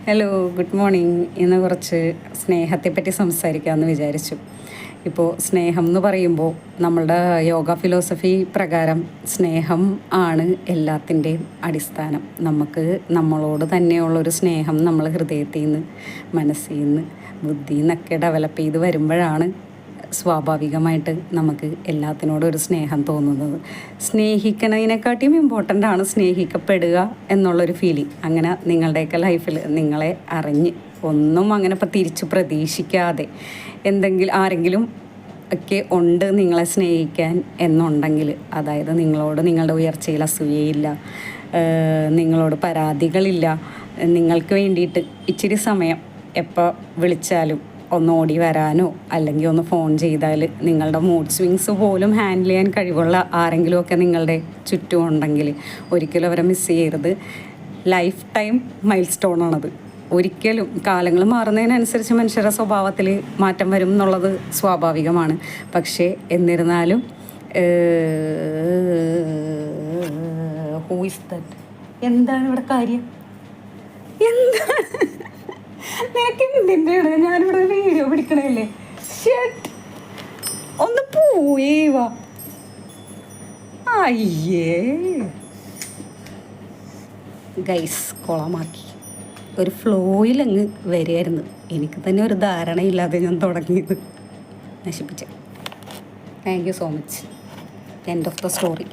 Hello, good morning. ഇന്ന് കുറച്ച് സ്നേഹത്തെപ്പറ്റി സംസാരിക്കാമെന്ന് വിചാരിച്ചു. ഇപ്പോൾ സ്നേഹം എന്ന് പറയുമ്പോൾ നമ്മളുടെ യോഗ ഫിലോസഫി പ്രകാരം സ്നേഹം ആണ് എല്ലാത്തിൻ്റെയും അടിസ്ഥാനം. നമുക്ക് നമ്മളോട് തന്നെയുള്ളൊരു സ്നേഹം നമ്മൾ ഹൃദയത്തിൽ നിന്ന്, മനസ്സിൽ നിന്ന്, ബുദ്ധിയിൽ നിന്നൊക്കെ ഡെവലപ്പ് ചെയ്ത് വരുമ്പോഴാണ് സ്വാഭാവികമായിട്ട് നമുക്ക് എല്ലാത്തിനോടും ഒരു സ്നേഹം തോന്നുന്നത്. സ്നേഹിക്കുന്നതിനെക്കാട്ടിയും ഇമ്പോർട്ടൻ്റ് ആണ് സ്നേഹിക്കപ്പെടുക എന്നുള്ളൊരു ഫീലിംഗ്. അങ്ങനെ നിങ്ങളുടെയൊക്കെ ലൈഫിൽ നിങ്ങളെ അറിഞ്ഞ് ഒന്നും അങ്ങനെ ഇപ്പം തിരിച്ച് പ്രതീക്ഷിക്കാതെ ആരെങ്കിലും ഒക്കെ ഉണ്ട് നിങ്ങളെ സ്നേഹിക്കാൻ എന്നുണ്ടെങ്കിൽ, അതായത് നിങ്ങളോട് നിങ്ങളുടെ ഉയർച്ചയിൽ അസൂയയില്ല, നിങ്ങളോട് പരാതികളില്ല, നിങ്ങൾക്ക് വേണ്ടിയിട്ട് ഇച്ചിരി സമയം എപ്പോൾ വിളിച്ചാലും ഒന്ന് ഓടി വരാനോ അല്ലെങ്കിൽ ഒന്ന് ഫോൺ ചെയ്താൽ നിങ്ങളുടെ മൂഡ് സ്വിങ്സ് പോലും ഹാൻഡിൽ ചെയ്യാൻ കഴിവുള്ള ആരെങ്കിലുമൊക്കെ നിങ്ങളുടെ ചുറ്റും ഉണ്ടെങ്കിൽ ഒരിക്കലും അവരെ മിസ് ചെയ്യരുത്. ലൈഫ് ടൈം മൈൽ സ്റ്റോണാണത്. ഒരിക്കലും കാലങ്ങൾ മാറുന്നതിനനുസരിച്ച് മനുഷ്യരുടെ സ്വഭാവത്തിൽ മാറ്റം വരും എന്നുള്ളത് സ്വാഭാവികമാണ്. പക്ഷേ എന്നിരുന്നാലും ഹൂ ഇസ് ദാറ്റ്? എന്താണ് ഇവിടെ കാര്യം? എന്താണ് നിനക്ക് എന്തിൻ്റെയാണ്? ഞാനിവിടെ വീഡിയോ പിടിക്കണല്ലേ. ഒന്ന് പോയേ വാ. അയ്യേ ഗൈസ്, കുളമാക്കി. ഒരു ഫ്ലോയിലങ്ങ് വരികയായിരുന്നു. എനിക്ക് തന്നെ ഒരു ധാരണയില്ലാതെ ഞാൻ തുടങ്ങിയത്. നശിപ്പിച്ച. Thank you so much. End of the story.